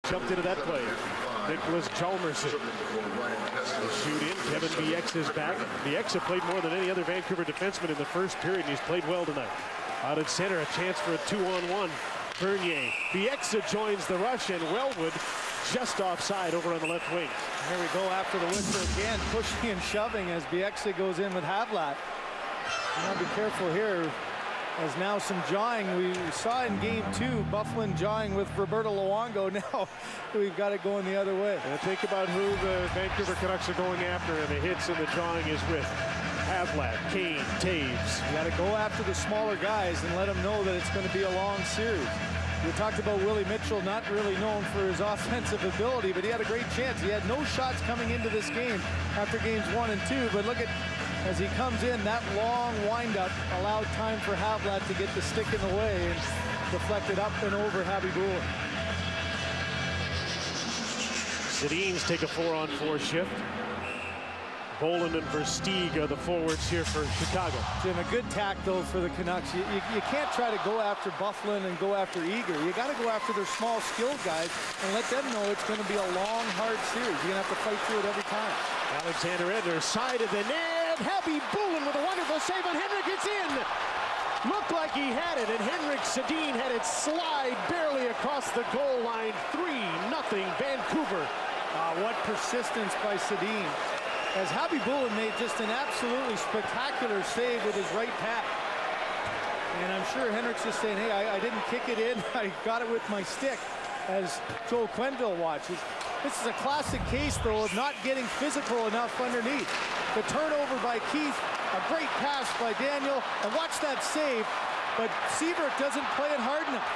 jumped into that play. Nicholas Chalmerson. The shoot in. Kevin Bieksa is back. Bieksa played more than any other Vancouver defenseman in the first period, and he's played well tonight. Out at center, a chance for a 2-on-1. Bernier. Bieksa joins the rush, and Wellwood just offside over on the left wing. Here we go after the whistle again, pushing and shoving as Bieksa goes in with Havlat. You want to be careful here. As now some jawing. We saw in game 2 Byfuglien jawing with Roberto Luongo. Now we've got it going the other way. And think about who the Vancouver Canucks are going after, and the hits and the jawing is with Havlat, Kane, Taves. You got to go after the smaller guys and let them know that it's going to be a long series. We talked about Willie Mitchell, not really known for his offensive ability, but he had a great chance. He had no shots coming into this game after games 1 and 2, but look at as he comes in, that long windup allowed time for Havlat to get the stick in the way and deflect it up and over Khabibulin. Sedins take a 4-on-4 shift. Bolin and Versteeg are the forwards here for Chicago. Jim, a good tack, though, for the Canucks. You can't try to go after Byfuglien and go after Eager. You got to go after their small, skilled guys and let them know it's going to be a long, hard series. You're going to have to fight through it every time. Alexander Edler, side of the net. Khabibulin with a wonderful save on Henrik. It's in. Looked like he had it, and Henrik Sedin had it slide barely across the goal line. 3-0 Vancouver. What persistence by Sedin. As Khabibulin made just an absolutely spectacular save with his right pad. And I'm sure Henrik's just saying, hey, I didn't kick it in. I got it with my stick, as Joel Quenneville watches. This is a classic case, though, of not getting physical enough underneath. The turnover by Keith, a great pass by Daniel, and watch that save. But Seabrook doesn't play it hard enough.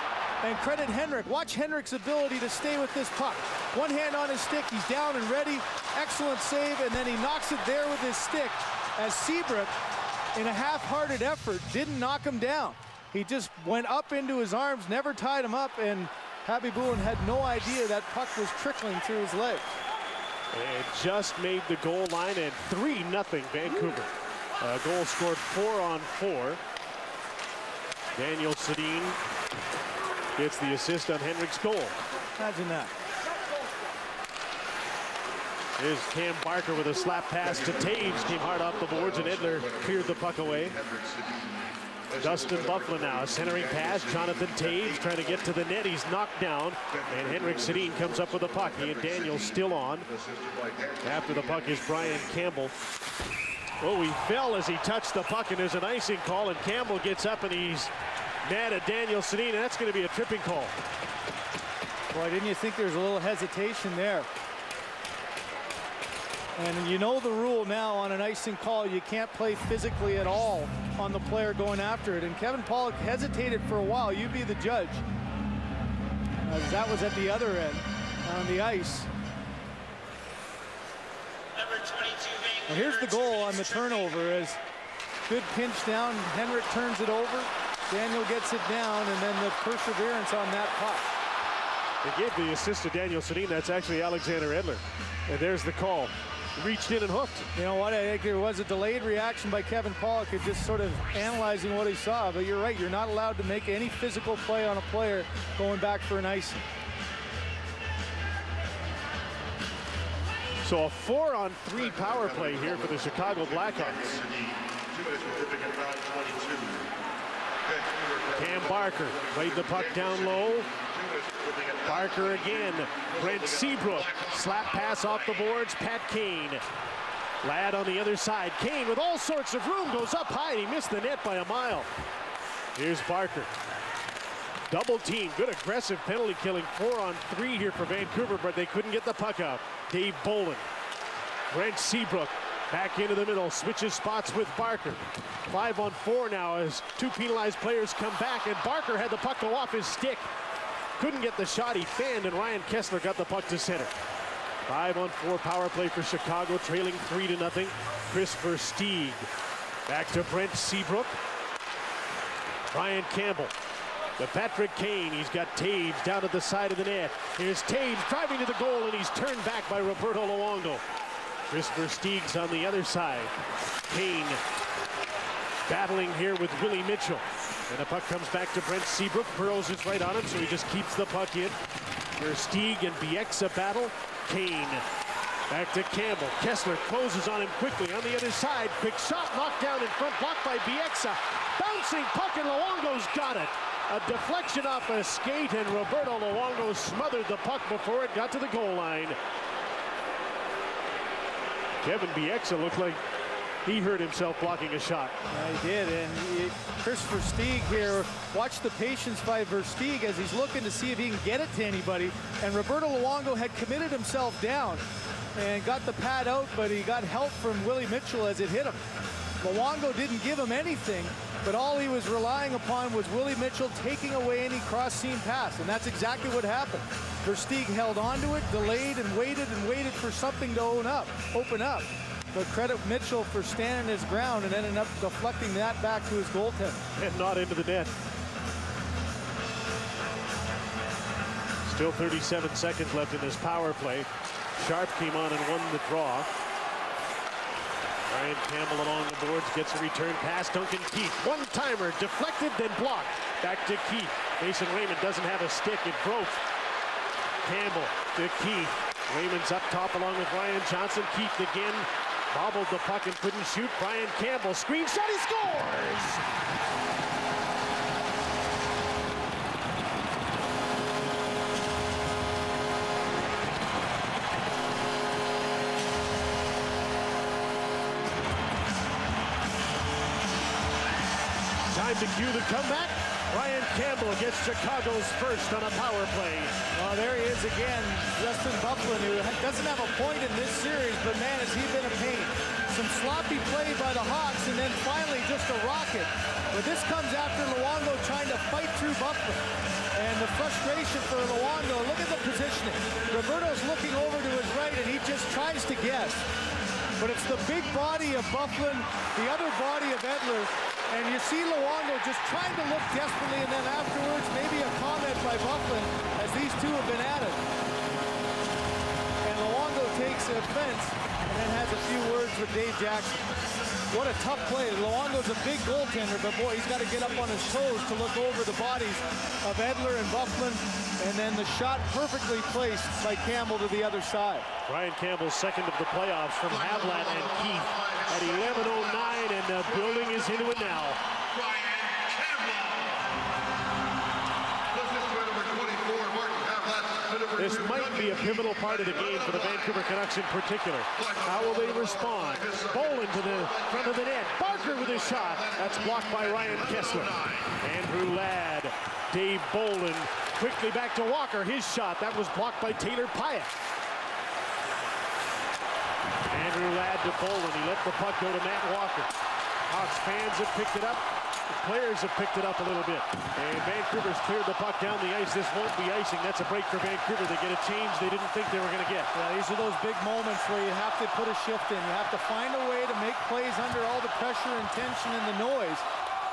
And credit Henrik. Watch Henrik's ability to stay with this puck. One hand on his stick, he's down and ready. Excellent save, and then he knocks it there with his stick as Seabrook, in a half-hearted effort, didn't knock him down. He just went up into his arms, never tied him up, and Khabibulin had no idea that puck was trickling through his legs. And just made the goal line, and 3-0 Vancouver. Goal scored 4-on-4. Daniel Sedin gets the assist on Henrik's goal. Imagine that. Here's Cam Barker with a slap pass to Taves. Came hard off the boards, and Edler cleared the puck away. Dustin Byfuglien now, a centering pass. Jonathan Taves trying to get to the net. He's knocked down, and Henrik Sedin comes up with the puck. He and Daniel still on. After the puck is Brian Campbell. Oh, he fell as he touched the puck, and there's an icing call, and Campbell gets up, and he's mad at Daniel Sedin, and that's going to be a tripping call. Boy, didn't you think there's a little hesitation there? And you know the rule now on an icing call, you can't play physically at all on the player going after it. And Kevin Pollock hesitated for a while. You be the judge. As that was at the other end on the ice. And here's the goal on the turnover as good pinch down. Henrik turns it over. Daniel gets it down, and then the perseverance on that puck. They gave the assist to Daniel Sedin. That's actually Alexander Edler. And there's the call. Reached in and hooked. You know what? I think there was a delayed reaction by Kevin Pollock, just sort of analyzing what he saw. But you're right. You're not allowed to make any physical play on a player going back for an icing. So a 4-on-3 power play here for the Chicago Blackhawks. Cam Barker played the puck down low. Barker again. Brent Seabrook. Slap pass off the boards. Pat Kane. Ladd on the other side. Kane with all sorts of room goes up high. He missed the net by a mile. Here's Barker. Double team. Good aggressive penalty killing. 4-on-3 here for Vancouver, but they couldn't get the puck out. Dave Bolin. Brent Seabrook back into the middle. Switches spots with Barker. 5-on-4 now as two penalized players come back, and Barker had the puck go off his stick. Couldn't get the shot. He fanned, and Ryan Kessler got the puck to center. 5-on-4 power play for Chicago, trailing 3-0. Chris Versteeg. Back to Brent Seabrook. Brian Campbell. To Patrick Kane. He's got Taves down at the side of the net. Here's Taves driving to the goal, and he's turned back by Roberto Luongo. Chris Versteeg's on the other side. Kane battling here with Willie Mitchell. And the puck comes back to Brent Seabrook. Burrows is right on him, so he just keeps the puck in. Versteeg and Bieksa battle. Kane back to Campbell. Kessler closes on him quickly on the other side. Quick shot knocked down in front, blocked by Bieksa. Bouncing puck, and Luongo's got it. A deflection off a skate, and Roberto Luongo smothered the puck before it got to the goal line. Kevin Bieksa looked like he hurt himself blocking a shot. Yeah, he did, and Chris Versteeg here, watch the patience by Versteeg as he's looking to see if he can get it to anybody. And Roberto Luongo had committed himself down and got the pad out, but he got help from Willie Mitchell as it hit him. Luongo didn't give him anything, but all he was relying upon was Willie Mitchell taking away any cross-seam pass, and that's exactly what happened. Versteeg held onto it, delayed, and waited for something to open up. But credit Mitchell for standing his ground and ended up deflecting that back to his goaltender. And not into the net. Still 37 seconds left in this power play. Sharp came on and won the draw. Ryan Campbell along the boards, gets a return pass. Duncan Keith, one-timer, deflected, then blocked. Back to Keith. Mason Raymond doesn't have a stick, it broke. Campbell to Keith. Raymond's up top along with Ryan Johnson. Keith again, bobbled the puck and couldn't shoot. Brian Campbell, screen shot, he scores! Time to cue the comeback. Ryan Campbell gets Chicago's first on a power play. Well, there he is again, Justin Byfuglien, who doesn't have a point in this series, but man, has he been a pain. Some sloppy play by the Hawks, and then finally just a rocket. But this comes after Luongo trying to fight through Byfuglien. And the frustration for Luongo, look at the positioning. Roberto's looking over to his right, and he just tries to guess. But it's the big body of Byfuglien, the other body of Edler, and you see Luongo just trying to look desperately, and then afterwards, maybe a comment by Byfuglien as these two have been at it. And Luongo takes offense and then has a few words with Dave Jackson. What a tough play. Luongo's a big goaltender, but boy, he's got to get up on his toes to look over the bodies of Edler and Byfuglien, and then the shot perfectly placed by Campbell to the other side. Ryan Campbell's second of the playoffs from Havlat and Keith at 11:09, and the building is into it now. This might be a pivotal part of the game for the Vancouver Canucks in particular. How will they respond? Bolin to the front of the net. Barker with his shot. That's blocked by Ryan Kessler. Andrew Ladd. Dave Bolin quickly back to Walker. His shot. That was blocked by Taylor Pyatt. Andrew Ladd to Bolin. He let the puck go to Matt Walker. Hawks fans have picked it up. The players have picked it up a little bit. And Vancouver's cleared the puck down the ice. This won't be icing. That's a break for Vancouver. They get a change they didn't think they were going to get. Yeah, these are those big moments where you have to put a shift in. You have to find a way to make plays under all the pressure and tension and the noise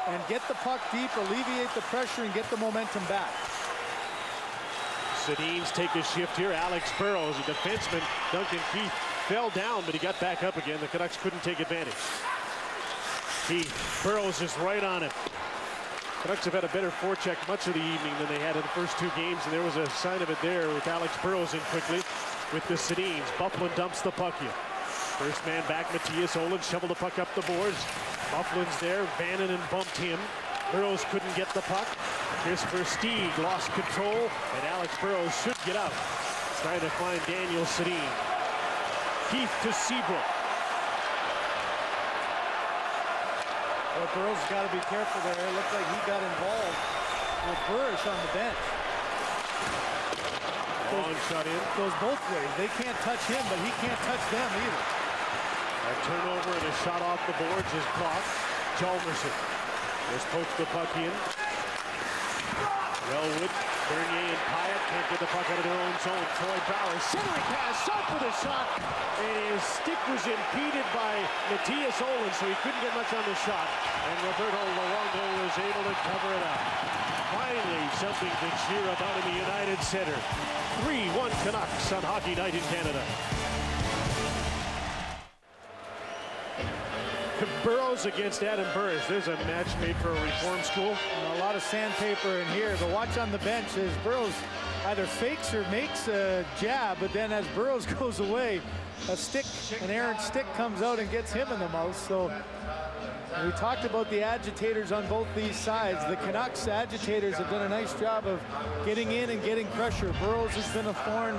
and get the puck deep, alleviate the pressure, and get the momentum back. Sedins take a shift here. Alex Burrows, a defenseman. Duncan Keith fell down, but he got back up again. The Canucks couldn't take advantage. Burrows is right on it. Canucks have had a better forecheck much of the evening than they had in the first two games, and there was a sign of it there with Alex Burrows in quickly with the Sedins. Byfuglien dumps the puck here. First man back, Matthias Olin shoveled the puck up the boards. Byfuglien's there, Vannon bumped him. Burrows couldn't get the puck. Chris Versteeg lost control, and Alex Burrows should get out. Trying to find Daniel Sedin. Keith to Seabrook. Well, Burrows has got to be careful there. It looked like he got involved with Burrish on the bench. Long shot in. Goes both ways. They can't touch him, but he can't touch them either. A turnover and a shot off the boards is blocked. Hjalmarsson just pokes the puck in. Wellwood, Bernier, and Pyatt can't get the puck out of their own zone. Troy Bauer, centering pass, shot for the shot, and his stick was impeded by Matthias Olin, so he couldn't get much on the shot. And Roberto Luongo was able to cover it up. Finally, something to cheer about in the United Center. 3-1 Canucks on Hockey Night in Canada. Burrows against Adam Burrish. There's a match made for a reform school. And a lot of sandpaper in here, but watch on the bench as Burrows either fakes or makes a jab, but then as Burrows goes away, an errant stick comes out and gets him in the mouth. So we talked about the agitators on both these sides. The Canucks agitators have done a nice job of getting in and getting pressure. Burrows has been a thorn,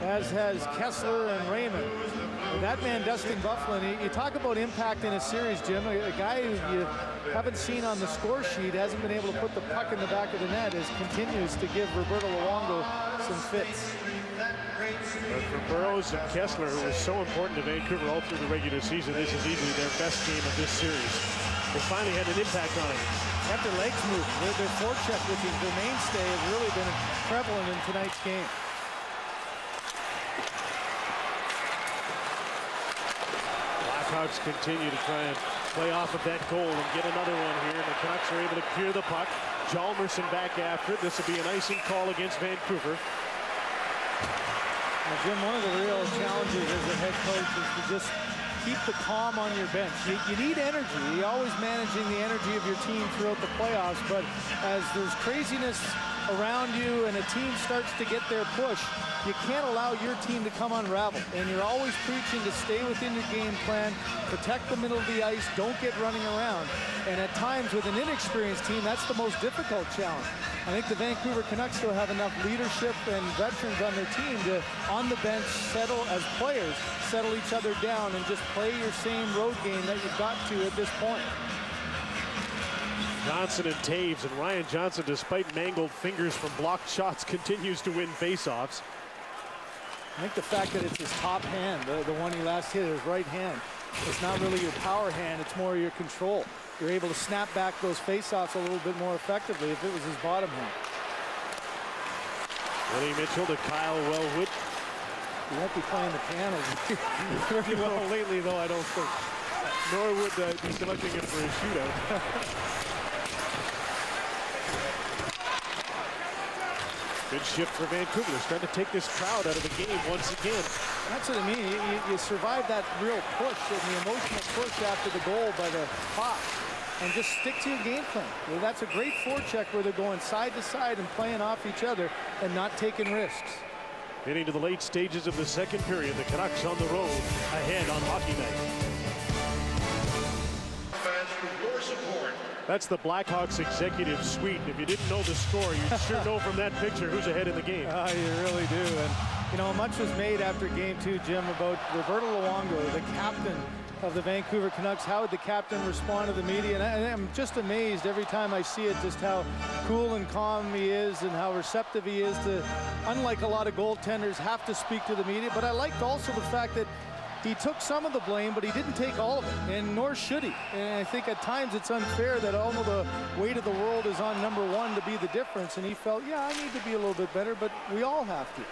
as has Kessler and Raymond. And that man, Dustin Byfuglien, you talk about impact in a series, Jim. A guy who you haven't seen on the score sheet, hasn't been able to put the puck in the back of the net, continues to give Roberto Luongo some fits. But for Burrows and Kessler, who was so important to Vancouver all through the regular season, this is easily their best game of this series. They finally had an impact on it. Have their legs move. Their forecheck, which is their mainstay, has really been prevalent in tonight's game. Blackhawks continue to try and play off of that goal and get another one here. And the Canucks are able to clear the puck. Hjalmarsson back after it. This will be an icing call against Vancouver. Now, Jim, one of the real challenges as a head coach is to just keep the calm on your bench. You need energy. You're always managing the energy of your team throughout the playoffs, but as there's craziness around you and a team starts to get their push, you can't allow your team to come unraveled. And you're always preaching to stay within your game plan, protect the middle of the ice, don't get running around. And at times with an inexperienced team, that's the most difficult challenge. I think the Vancouver Canucks still have enough leadership and veterans on their team to, on the bench, settle as players, settle each other down and just play your same road game that you've got to at this point. Johnson and Taves, and Ryan Johnson, despite mangled fingers from blocked shots, continues to win faceoffs. I think the fact that it's his top hand, the one he last hit, his right hand, it's not really your power hand, it's more your control. You're able to snap back those faceoffs a little bit more effectively if it was his bottom hand. Willie Mitchell to Kyle Wellwood. He won't be playing the piano very well lately, though, I don't think. Nor would be selecting him for a shootout. Good shift for Vancouver. They're trying to take this crowd out of the game once again. That's what I mean. You survive that real push and the emotional push after the goal by the Hawks and just stick to your game plan. Well, that's a great forecheck where they're going side to side and playing off each other and not taking risks. Getting to the late stages of the second period, the Canucks on the road ahead on Hockey Night. That's the Blackhawks executive suite. If you didn't know the score, you'd sure know from that picture who's ahead in the game. You really do. And, you know, much was made after game two, Jim, about Roberto Luongo, the captain of the Vancouver Canucks. How would the captain respond to the media? And I'm just amazed every time I see it, just how cool and calm he is and how receptive he is to, unlike a lot of goaltenders, have to speak to the media. But I liked also the fact that he took some of the blame, but he didn't take all of it, and nor should he. And I think at times it's unfair that all of the weight of the world is on number one to be the difference, and he felt, yeah, I need to be a little bit better, but we all have to.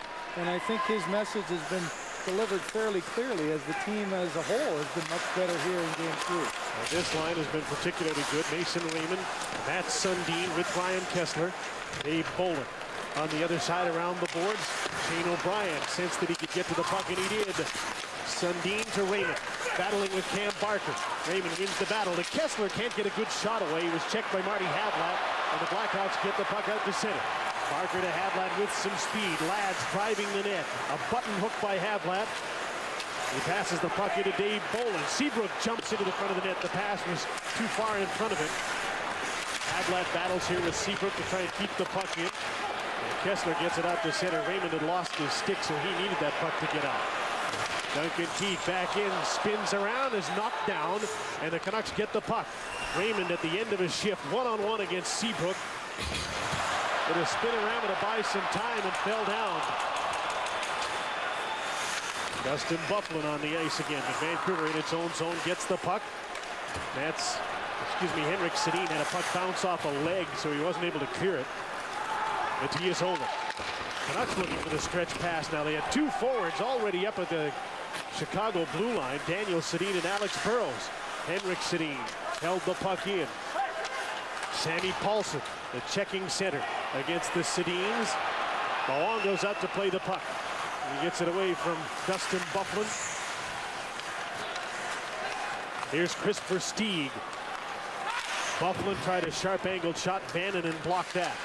And I think his message has been delivered fairly clearly as the team as a whole has been much better here in game three. This line has been particularly good. Mason Raymond, Matt Sundin with Brian Kessler, Dave Bolin. On the other side around the boards, Shane O'Brien sensed that he could get to the puck, and he did. Sundin to Raymond, battling with Cam Barker. Raymond wins the battle. The Kessler can't get a good shot away. He was checked by Marty Havlat, and the Blackhawks get the puck out to center. Barker to Havlat with some speed. Lads driving the net. A button hook by Havlat. He passes the puck into Dave Bolin. Seabrook jumps into the front of the net. The pass was too far in front of him. Havlat battles here with Seabrook to try and keep the puck in. And Kessler gets it out to center. Raymond had lost his stick, so he needed that puck to get out. Duncan Keith back in, spins around, is knocked down, and the Canucks get the puck. Raymond at the end of his shift, one-on-one against Seabrook. With a spin around to buy some time and fell down. Dustin Byfuglien on the ice again, but Vancouver in its own zone gets the puck. Henrik Sedin had a puck bounce off a leg, so he wasn't able to clear it. Matthias Ohlund. Canucks looking for the stretch pass now. They had two forwards already up at the Chicago blue line, Daniel Sedin and Alex Burrows. Henrik Sedin held the puck in. Sammy Paulson, the checking center against the Sedins. Ballon goes out to play the puck. He gets it away from Dustin Byfuglien. Here's Chris Versteeg. Byfuglien tried a sharp angled shot, Vannanen blocked that.